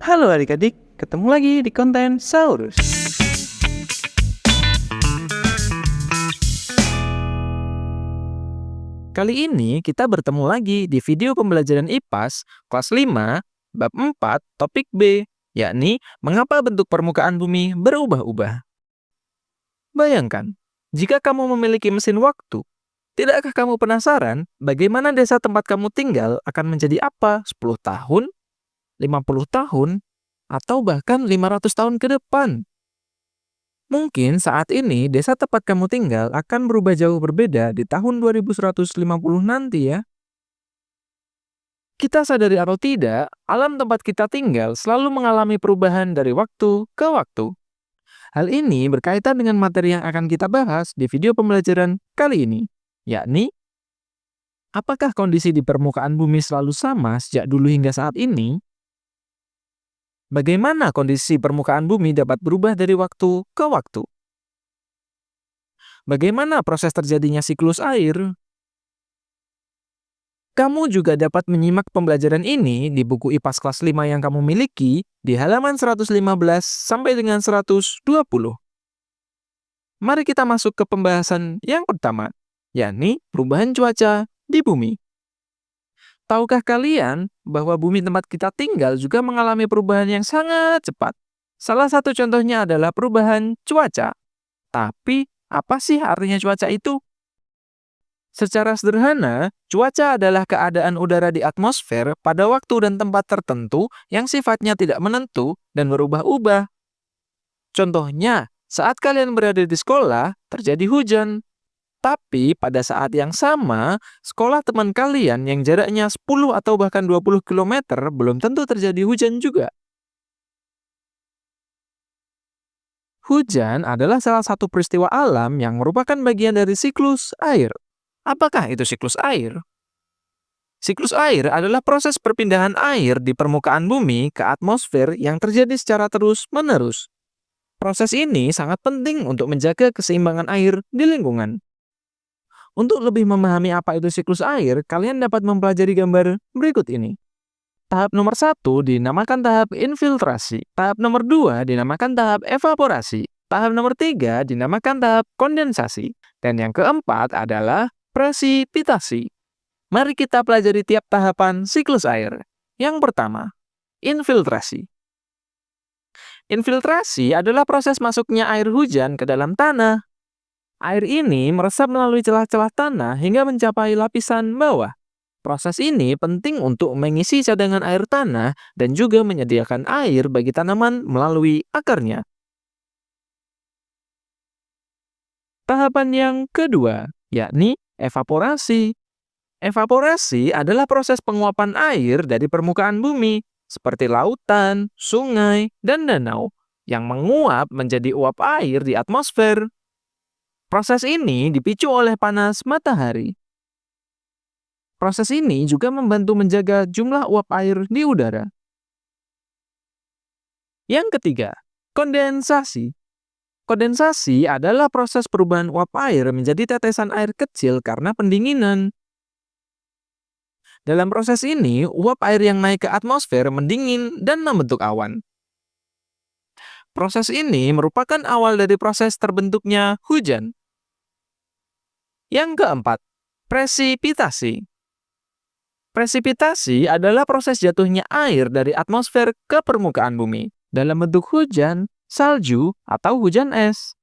Halo adik-adik, ketemu lagi di konten Saurus. Kali ini kita bertemu lagi di video pembelajaran IPAS kelas 5, bab 4, topik B, yakni mengapa bentuk permukaan bumi berubah-ubah. Bayangkan, jika kamu memiliki mesin waktu, tidakkah kamu penasaran bagaimana desa tempat kamu tinggal akan menjadi apa 10 tahun, 50 tahun, atau bahkan 500 tahun ke depan? Mungkin saat ini desa tempat kamu tinggal akan berubah jauh berbeda di tahun 2150 nanti ya. Kita sadari atau tidak, alam tempat kita tinggal selalu mengalami perubahan dari waktu ke waktu. Hal ini berkaitan dengan materi yang akan kita bahas di video pembelajaran kali ini, yakni apakah kondisi di permukaan bumi selalu sama sejak dulu hingga saat ini? Bagaimana kondisi permukaan bumi dapat berubah dari waktu ke waktu? Bagaimana proses terjadinya siklus air? Kamu juga dapat menyimak pembelajaran ini di buku IPAS kelas 5 yang kamu miliki di halaman 115 sampai dengan 120. Mari kita masuk ke pembahasan yang pertama, yakni perubahan cuaca di bumi. Tahukah kalian bahwa bumi tempat kita tinggal juga mengalami perubahan yang sangat cepat? Salah satu contohnya adalah perubahan cuaca. Tapi, apa sih artinya cuaca itu? Secara sederhana, cuaca adalah keadaan udara di atmosfer pada waktu dan tempat tertentu yang sifatnya tidak menentu dan berubah-ubah. Contohnya, saat kalian berada di sekolah, terjadi hujan. Tapi pada saat yang sama, sekolah teman kalian yang jaraknya 10 atau bahkan 20 kilometer belum tentu terjadi hujan juga. Hujan adalah salah satu peristiwa alam yang merupakan bagian dari siklus air. Apakah itu siklus air? Siklus air adalah proses perpindahan air di permukaan bumi ke atmosfer yang terjadi secara terus-menerus. Proses ini sangat penting untuk menjaga keseimbangan air di lingkungan. Untuk lebih memahami apa itu siklus air, kalian dapat mempelajari gambar berikut ini. Tahap nomor 1 dinamakan tahap infiltrasi. Tahap nomor 2 dinamakan tahap evaporasi. Tahap nomor 3 dinamakan tahap kondensasi. Dan yang keempat adalah presipitasi. Mari kita pelajari tiap tahapan siklus air. Yang pertama, infiltrasi. Infiltrasi adalah proses masuknya air hujan ke dalam tanah. Air ini meresap melalui celah-celah tanah hingga mencapai lapisan bawah. Proses ini penting untuk mengisi cadangan air tanah dan juga menyediakan air bagi tanaman melalui akarnya. Tahapan yang kedua, yakni evaporasi. Evaporasi adalah proses penguapan air dari permukaan bumi, seperti lautan, sungai, dan danau, yang menguap menjadi uap air di atmosfer. Proses ini dipicu oleh panas matahari. Proses ini juga membantu menjaga jumlah uap air di udara. Yang ketiga, kondensasi. Kondensasi adalah proses perubahan uap air menjadi tetesan air kecil karena pendinginan. Dalam proses ini, uap air yang naik ke atmosfer mendingin dan membentuk awan. Proses ini merupakan awal dari proses terbentuknya hujan. Yang keempat, presipitasi. Presipitasi adalah proses jatuhnya air dari atmosfer ke permukaan bumi dalam bentuk hujan, salju, atau hujan es.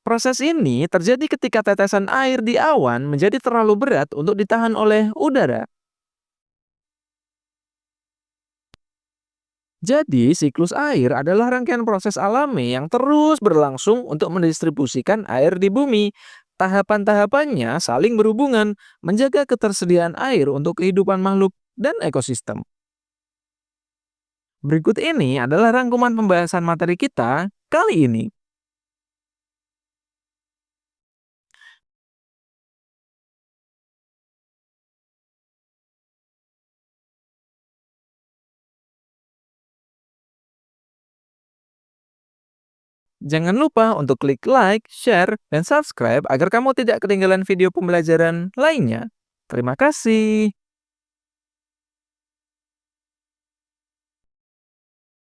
Proses ini terjadi ketika tetesan air di awan menjadi terlalu berat untuk ditahan oleh udara. Jadi, siklus air adalah rangkaian proses alami yang terus berlangsung untuk mendistribusikan air di bumi. Tahapan-tahapannya saling berhubungan, menjaga ketersediaan air untuk kehidupan makhluk dan ekosistem. Berikut ini adalah rangkuman pembahasan materi kita kali ini. Jangan lupa untuk klik like, share, dan subscribe agar kamu tidak ketinggalan video pembelajaran lainnya. Terima kasih.